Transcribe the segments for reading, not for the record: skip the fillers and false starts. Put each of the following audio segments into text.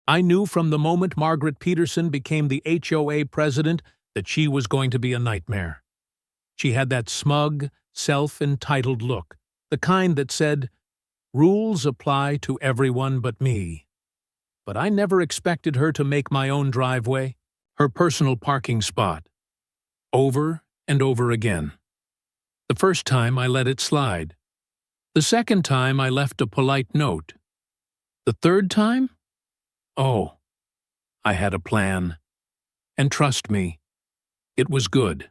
I knew from the moment Margaret Peterson became the HOA president that she was going to be a nightmare. She had that smug, self-entitled look, the kind that said, "Rules apply to everyone but me." But I never expected her to make my own driveway, her personal parking spot, over and over again. The first time I let it slide. The second time I left a polite note. The third time? Oh, I had a plan. And trust me, it was good.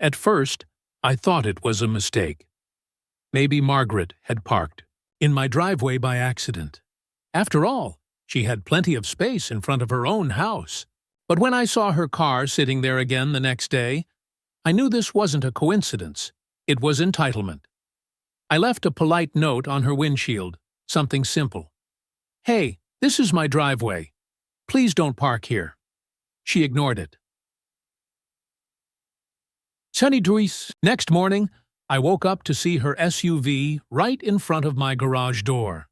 At first, I thought it was a mistake. Maybe Margaret had parked in my driveway by accident. After all, she had plenty of space in front of her own house. But when I saw her car sitting there again the next day, I knew this wasn't a coincidence. It was entitlement. I left a polite note on her windshield, something simple. "Hey, this is my driveway. Please don't park here." She ignored it. Next morning, I woke up to see her SUV right in front of my garage door.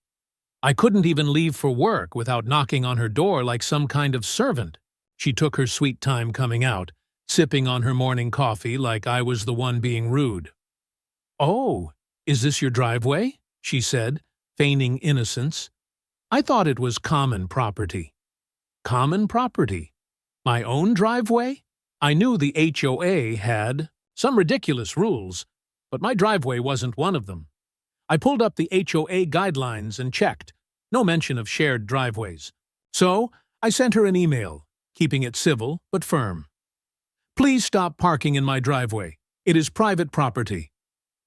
I couldn't even leave for work without knocking on her door like some kind of servant. She took her sweet time coming out, sipping on her morning coffee like I was the one being rude. "Oh, is this your driveway?" she said, feigning innocence. I thought it was common property. Common property? My own driveway? I knew the HOA had some ridiculous rules, but my driveway wasn't one of them. I pulled up the HOA guidelines and checked. No mention of shared driveways. So, I sent her an email, keeping it civil but firm. "Please stop parking in my driveway. It is private property."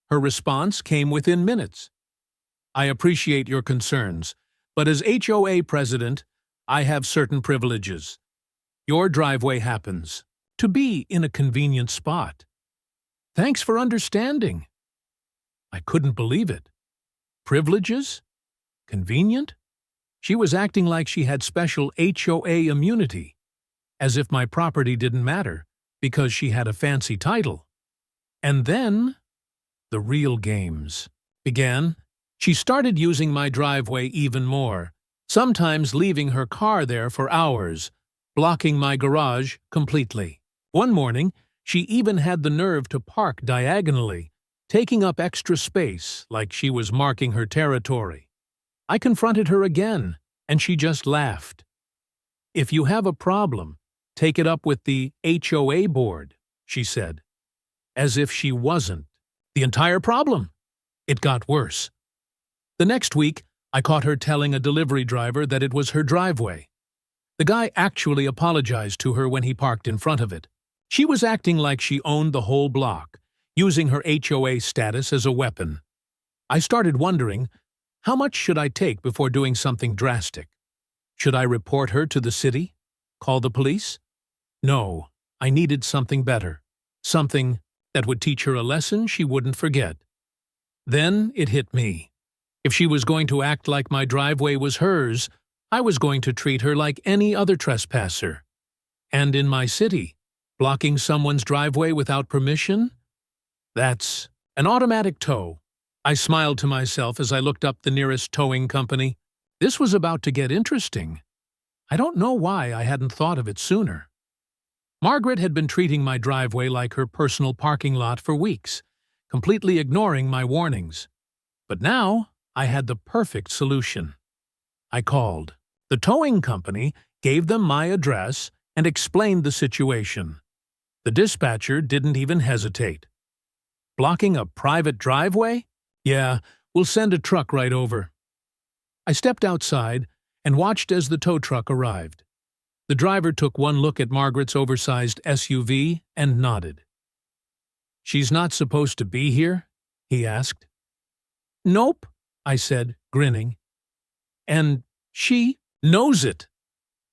Her response came within minutes. "I appreciate your concerns, but as HOA president, I have certain privileges. Your driveway happens to be in a convenient spot. Thanks for understanding." I couldn't believe it. Privileges? Convenient? She was acting like she had special HOA immunity, as if my property didn't matter because she had a fancy title. And then the real games began. She started using my driveway even more, sometimes leaving her car there for hours, blocking my garage completely. One morning, she even had the nerve to park diagonally, taking up extra space like she was marking her territory. I confronted her again, and she just laughed. "If you have a problem, take it up with the HOA board," she said. As if she wasn't the entire problem. It got worse. The next week, I caught her telling a delivery driver that it was her driveway. The guy actually apologized to her when he parked in front of it. She was acting like she owned the whole block, using her HOA status as a weapon. I started wondering, how much should I take before doing something drastic? Should I report her to the city? Call the police? No, I needed something better. Something that would teach her a lesson she wouldn't forget. Then it hit me. If she was going to act like my driveway was hers, I was going to treat her like any other trespasser. And in my city, blocking someone's driveway without permission? That's an automatic tow. I smiled to myself as I looked up the nearest towing company. This was about to get interesting. I don't know why I hadn't thought of it sooner. Margaret had been treating my driveway like her personal parking lot for weeks, completely ignoring my warnings. But now, I had the perfect solution. I called. The towing company gave them my address and explained the situation. The dispatcher didn't even hesitate. "Blocking a private driveway? Yeah, we'll send a truck right over." I stepped outside and watched as the tow truck arrived. The driver took one look at Margaret's oversized SUV and nodded. "She's not supposed to be here?" he asked. "Nope," I said, grinning. "And she knows it."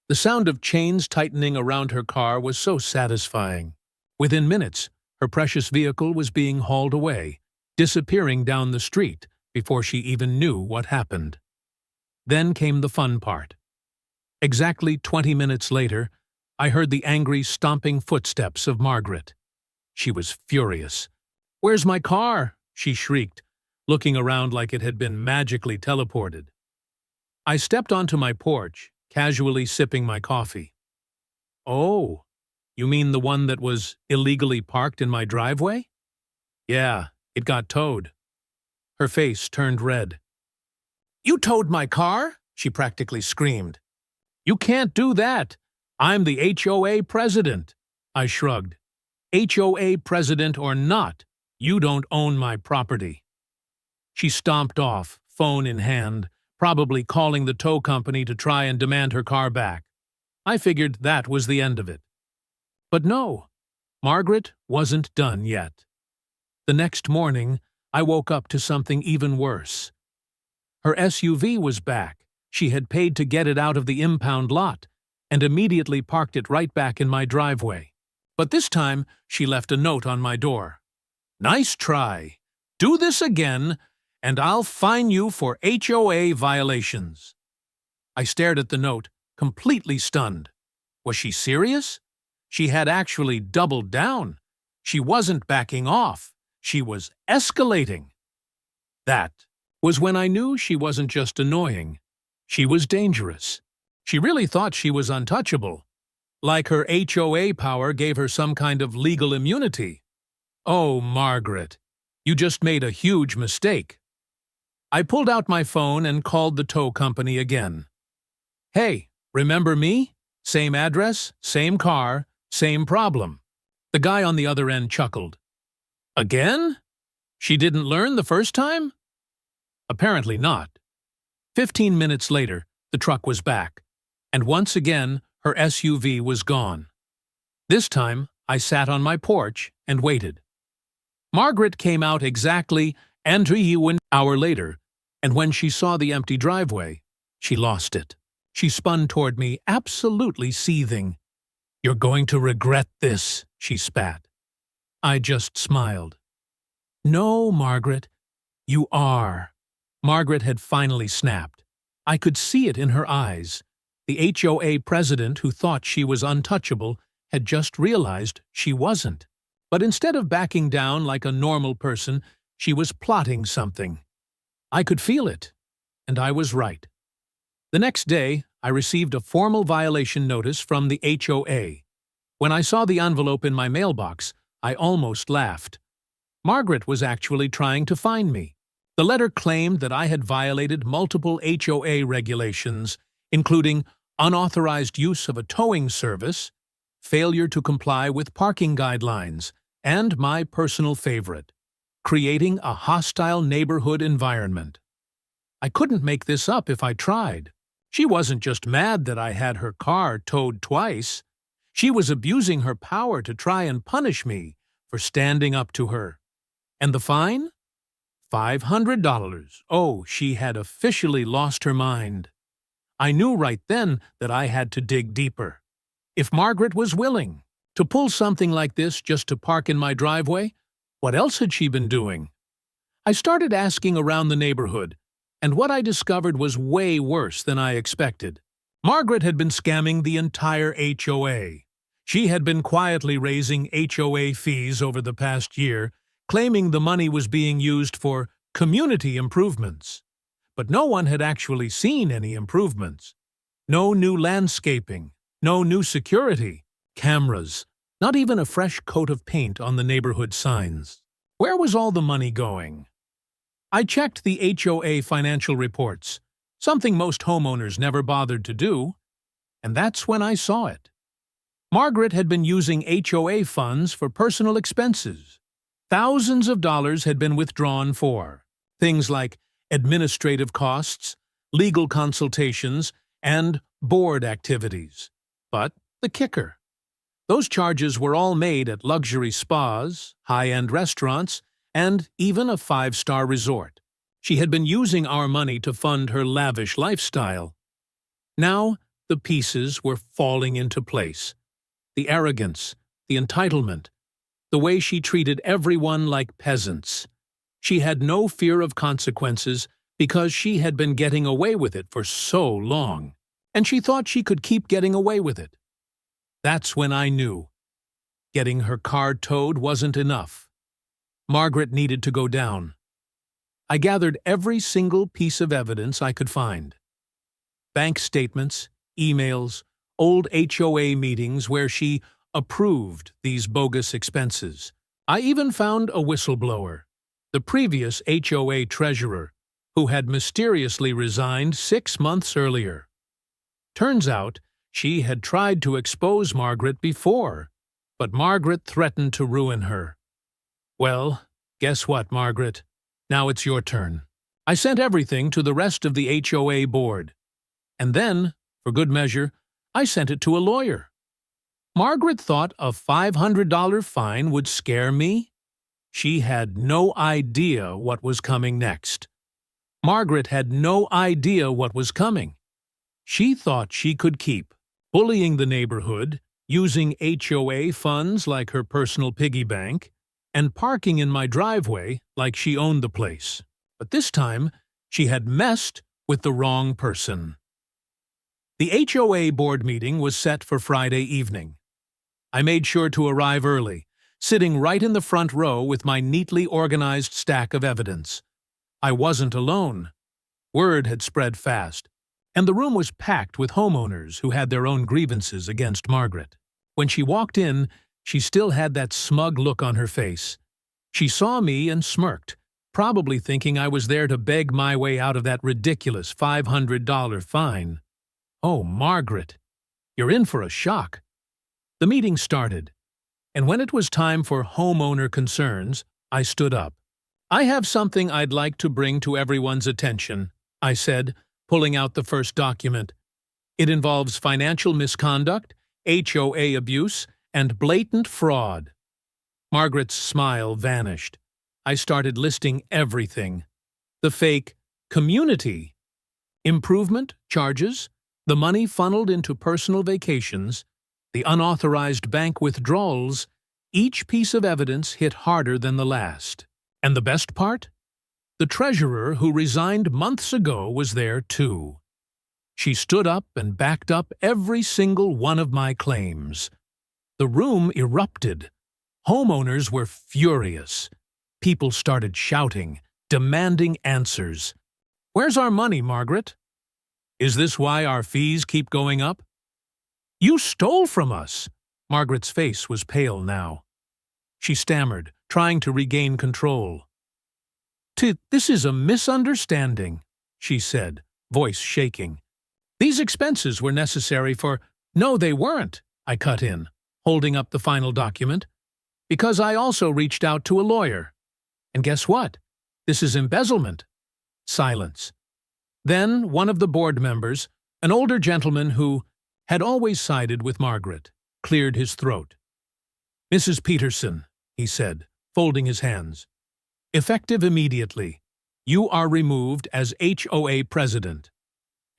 The sound of chains tightening around her car was so satisfying. Within minutes, her precious vehicle was being hauled away, disappearing down the street before she even knew what happened. Then came the fun part. Exactly 20 minutes later, I heard the angry, stomping footsteps of Margaret. She was furious. "Where's my car?" she shrieked, looking around like it had been magically teleported. I stepped onto my porch casually sipping my coffee. Oh, you mean the one that was illegally parked in my driveway? Yeah, it got towed. Her face turned red. You towed my car? She practically screamed. You can't do that. I'm the HOA president. I shrugged. HOA president or not, you don't own my property. She stomped off, phone in hand, probably calling the tow company to try and demand her car back. I figured that was the end of it. But no, Margaret wasn't done yet. The next morning, I woke up to something even worse. Her SUV was back. She had paid to get it out of the impound lot and immediately parked it right back in my driveway. But this time, she left a note on my door. Nice try. Do this again, and I'll fine you for HOA violations. I stared at the note, completely stunned. Was she serious? She had actually doubled down. She wasn't backing off. She was escalating. That was when I knew she wasn't just annoying. She was dangerous. She really thought she was untouchable. Like her HOA power gave her some kind of legal immunity. Oh, Margaret, you just made a huge mistake. I pulled out my phone and called the tow company again. Hey, remember me? Same address, same car, same problem. The guy on the other end chuckled. Again? She didn't learn the first time? Apparently not. 15 minutes later, the truck was back, and once again, her SUV was gone. This time, I sat on my porch and waited. Margaret came out exactly an hour later, and when she saw the empty driveway, she lost it. She spun toward me, absolutely seething. You're going to regret this, she spat. I just smiled. No, Margaret, you are. Margaret had finally snapped. I could see it in her eyes. The HOA president, who thought she was untouchable, had just realized she wasn't. But instead of backing down like a normal person, she was plotting something. I could feel it, and I was right. The next day, I received a formal violation notice from the HOA. When I saw the envelope in my mailbox, I almost laughed. Margaret was actually trying to fine me. The letter claimed that I had violated multiple HOA regulations, including unauthorized use of a towing service, failure to comply with parking guidelines, and my personal favorite, creating a hostile neighborhood environment. I couldn't make this up if I tried. She wasn't just mad that I had her car towed twice. She was abusing her power to try and punish me for standing up to her. And the fine? $500. Oh, she had officially lost her mind. I knew right then that I had to dig deeper. If Margaret was willing to pull something like this just to park in my driveway, what else had she been doing? I started asking around the neighborhood, and what I discovered was way worse than I expected. Margaret had been scamming the entire HOA. She had been quietly raising HOA fees over the past year, claiming the money was being used for community improvements. But no one had actually seen any improvements. No new landscaping, no new security, cameras, not even a fresh coat of paint on the neighborhood signs. Where was all the money going? I checked the HOA financial reports, something most homeowners never bothered to do, and that's when I saw it. Margaret had been using HOA funds for personal expenses. Thousands of dollars had been withdrawn for things like administrative costs, legal consultations, and board activities. But the kicker. Those charges were all made at luxury spas, high-end restaurants, and even a 5-star resort. She had been using our money to fund her lavish lifestyle. Now, the pieces were falling into place. The arrogance, the entitlement, the way she treated everyone like peasants. She had no fear of consequences because she had been getting away with it for so long, and she thought she could keep getting away with it. That's when I knew. Getting her car towed wasn't enough. Margaret needed to go down. I gathered every single piece of evidence I could find. Bank statements, emails, old HOA meetings where she approved these bogus expenses. I even found a whistleblower, the previous HOA treasurer, who had mysteriously resigned 6 months earlier. Turns out, she had tried to expose Margaret before, but Margaret threatened to ruin her. Well, guess what, Margaret? Now it's your turn. I sent everything to the rest of the HOA board. And then, for good measure, I sent it to a lawyer. Margaret thought a $500 fine would scare me. She had no idea what was coming next. Margaret had no idea what was coming. She thought she could keep bullying the neighborhood, using HOA funds like her personal piggy bank, and parking in my driveway like she owned the place. But this time, she had messed with the wrong person. The HOA board meeting was set for Friday evening. I made sure to arrive early, sitting right in the front row with my neatly organized stack of evidence. I wasn't alone. Word had spread fast, and the room was packed with homeowners who had their own grievances against Margaret. When she walked in, she still had that smug look on her face. She saw me and smirked, probably thinking I was there to beg my way out of that ridiculous $500 fine. Oh, Margaret, you're in for a shock. The meeting started, and when it was time for homeowner concerns, I stood up. I have something I'd like to bring to everyone's attention, I said, pulling out the first document. It involves financial misconduct, HOA abuse, and blatant fraud. Margaret's smile vanished. I started listing everything. The fake community improvement charges, the money funneled into personal vacations, the unauthorized bank withdrawals. Each piece of evidence hit harder than the last. And the best part? The treasurer who resigned months ago was there too. She stood up and backed up every single one of my claims. The room erupted. Homeowners were furious. People started shouting, demanding answers. Where's our money, Margaret? Is this why our fees keep going up? You stole from us. Margaret's face was pale now. She stammered, trying to regain control. This is a misunderstanding, she said, voice shaking. These expenses were necessary for— No, they weren't, I cut in, holding up the final document. Because I also reached out to a lawyer. And guess what? This is embezzlement. Silence. Then one of the board members, an older gentleman who had always sided with Margaret, cleared his throat. Mrs. Peterson, he said, folding his hands. Effective immediately, you are removed as HOA president.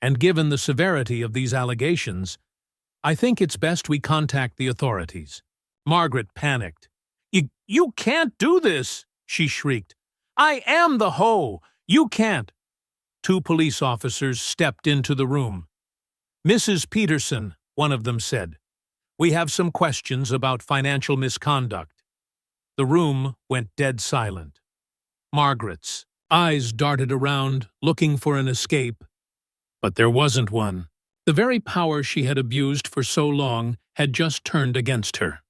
And given the severity of these allegations, I think it's best we contact the authorities. Margaret panicked. You can't do this, she shrieked. I am the hoe. You can't. 2 police officers stepped into the room. Mrs. Peterson, one of them said, we have some questions about financial misconduct. The room went dead silent. Margaret's eyes darted around, looking for an escape. But there wasn't one. The very power she had abused for so long had just turned against her.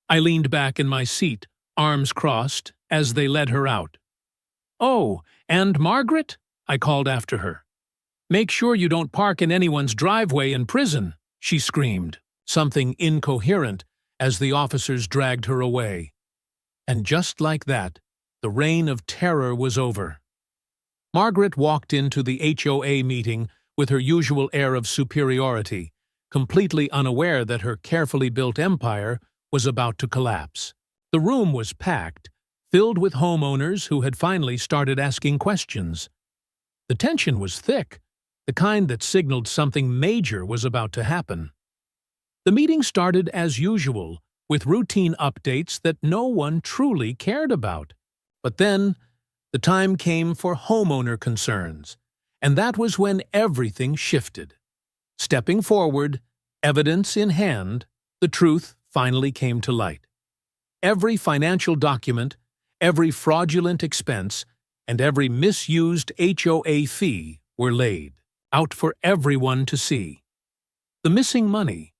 I leaned back in my seat, arms crossed, as they led her out. Oh, and Margaret? I called after her. Make sure you don't park in anyone's driveway in prison, she screamed, something incoherent, as the officers dragged her away. And just like that, the reign of terror was over. Margaret walked into the HOA meeting with her usual air of superiority, completely unaware that her carefully built empire was about to collapse. The room was packed, filled with homeowners who had finally started asking questions. The tension was thick, the kind that signaled something major was about to happen. The meeting started as usual, with routine updates that no one truly cared about. But then, the time came for homeowner concerns, and that was when everything shifted. Stepping forward, evidence in hand, the truth finally came to light. Every financial document, every fraudulent expense, and every misused HOA fee were laid out for everyone to see. The missing money,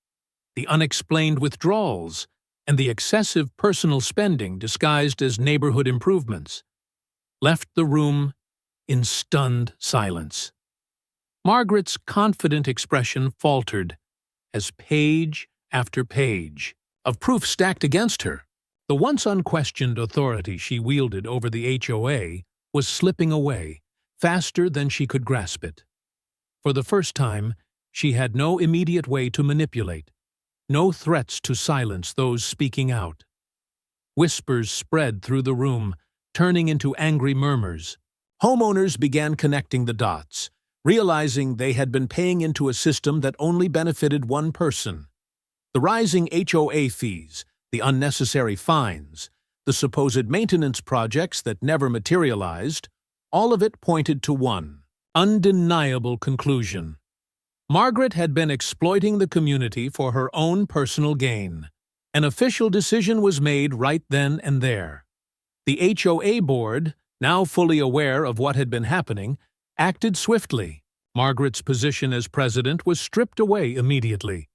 the unexplained withdrawals, and the excessive personal spending disguised as neighborhood improvements left the room in stunned silence. Margaret's confident expression faltered as page after page of proof stacked against her. The once unquestioned authority she wielded over the HOA was slipping away faster than she could grasp it. For the first time, she had no immediate way to manipulate, no threats to silence those speaking out. Whispers spread through the room, turning into angry murmurs. Homeowners began connecting the dots, realizing they had been paying into a system that only benefited one person. The rising HOA fees, the unnecessary fines, the supposed maintenance projects that never materialized, all of it pointed to one undeniable conclusion. Margaret had been exploiting the community for her own personal gain. An official decision was made right then and there. The HOA board, now fully aware of what had been happening, acted swiftly. Margaret's position as president was stripped away immediately,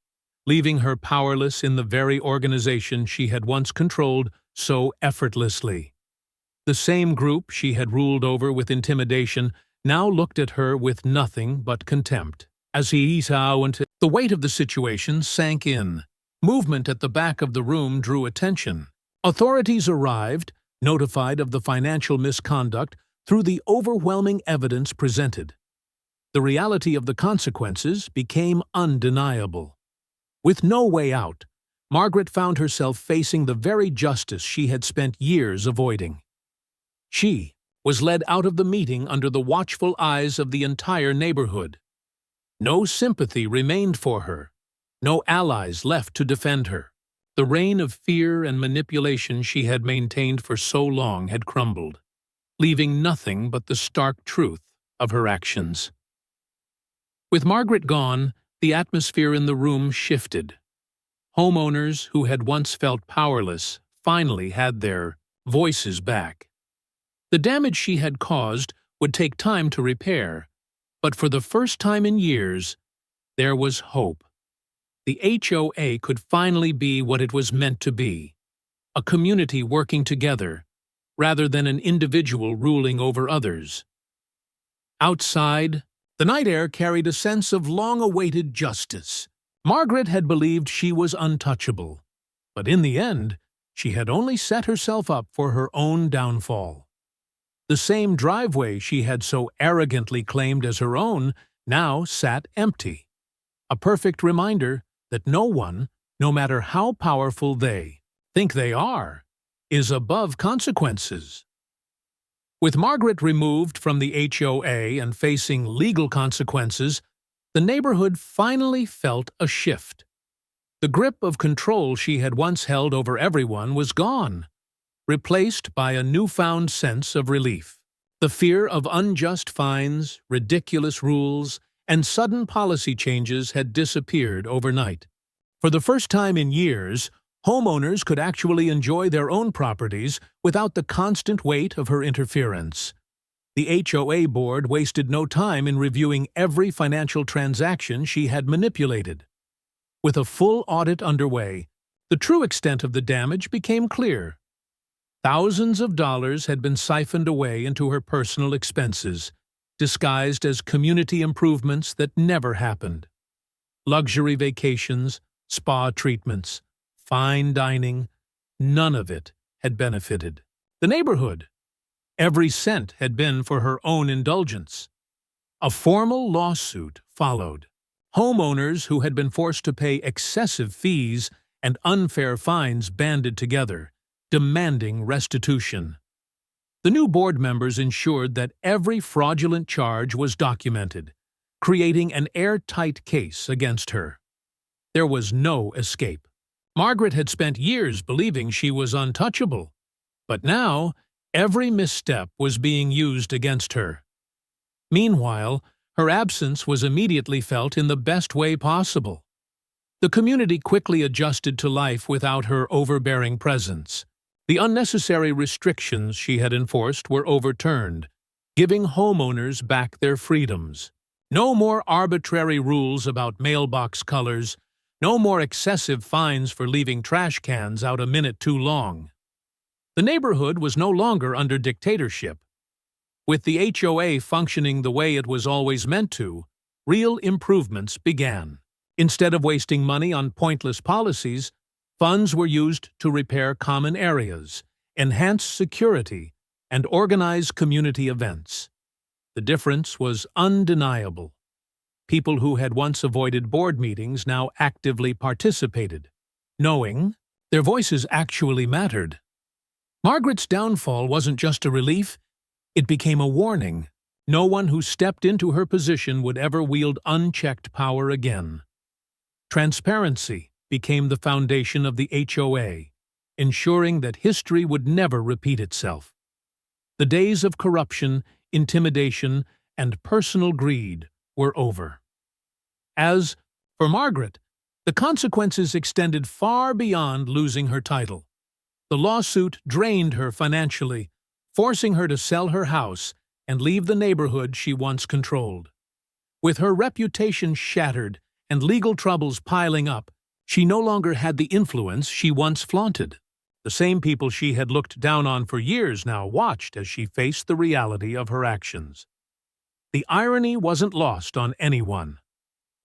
leaving her powerless in the very organization she had once controlled so effortlessly. The same group she had ruled over with intimidation now looked at her with nothing but contempt. As AITA went, the weight of the situation sank in. Movement at the back of the room drew attention. Authorities arrived, notified of the financial misconduct through the overwhelming evidence presented. The reality of the consequences became undeniable. With no way out, Margaret found herself facing the very justice she had spent years avoiding. She was led out of the meeting under the watchful eyes of the entire neighborhood. No sympathy remained for her, no allies left to defend her. The reign of fear and manipulation she had maintained for so long had crumbled, leaving nothing but the stark truth of her actions. With Margaret gone, the atmosphere in the room shifted. Homeowners who had once felt powerless finally had their voices back. The damage she had caused would take time to repair, but for the first time in years, there was hope. The HOA could finally be what it was meant to be, a community working together, rather than an individual ruling over others. Outside, the night air carried a sense of long-awaited justice. Margaret had believed she was untouchable, but in the end, she had only set herself up for her own downfall. The same driveway she had so arrogantly claimed as her own now sat empty. A perfect reminder that no one, no matter how powerful they think they are, is above consequences. With Margaret removed from the HOA and facing legal consequences, the neighborhood finally felt a shift. The grip of control she had once held over everyone was gone, replaced by a newfound sense of relief. The fear of unjust fines, ridiculous rules, and sudden policy changes had disappeared overnight. For the first time in years, homeowners could actually enjoy their own properties without the constant weight of her interference. The HOA board wasted no time in reviewing every financial transaction she had manipulated. With a full audit underway, the true extent of the damage became clear. Thousands of dollars had been siphoned away into her personal expenses, disguised as community improvements that never happened. Luxury vacations, spa treatments, fine dining, none of it had benefited the neighborhood. Every cent had been for her own indulgence. A formal lawsuit followed. Homeowners who had been forced to pay excessive fees and unfair fines banded together, demanding restitution. The new board members ensured that every fraudulent charge was documented, creating an airtight case against her. There was no escape. Margaret had spent years believing she was untouchable, but now every misstep was being used against her. Meanwhile, her absence was immediately felt in the best way possible. The community quickly adjusted to life without her overbearing presence. The unnecessary restrictions she had enforced were overturned, giving homeowners back their freedoms. No more arbitrary rules about mailbox colors, no more excessive fines for leaving trash cans out a minute too long. The neighborhood was no longer under dictatorship. With the HOA functioning the way it was always meant to, real improvements began. Instead of wasting money on pointless policies, funds were used to repair common areas, enhance security, and organize community events. The difference was undeniable. People who had once avoided board meetings now actively participated, knowing their voices actually mattered. Margaret's downfall wasn't just a relief, it became a warning. No one who stepped into her position would ever wield unchecked power again. Transparency became the foundation of the HOA, ensuring that history would never repeat itself. The days of corruption, intimidation, and personal greed were over. As for Margaret, the consequences extended far beyond losing her title. The lawsuit drained her financially, forcing her to sell her house and leave the neighborhood she once controlled. With her reputation shattered and legal troubles piling up, she no longer had the influence she once flaunted. The same people she had looked down on for years now watched as she faced the reality of her actions. The irony wasn't lost on anyone.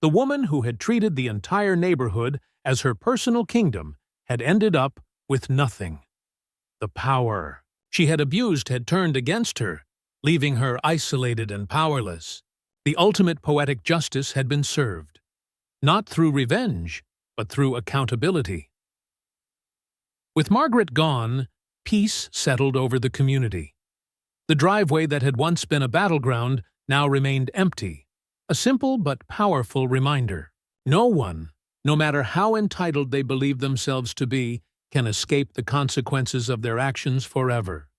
The woman who had treated the entire neighborhood as her personal kingdom had ended up with nothing. The power she had abused had turned against her, leaving her isolated and powerless. The ultimate poetic justice had been served, not through revenge, but through accountability. With Margaret gone, peace settled over the community. The driveway that had once been a battleground now remained empty, a simple but powerful reminder. No one, no matter how entitled they believe themselves to be, can escape the consequences of their actions forever.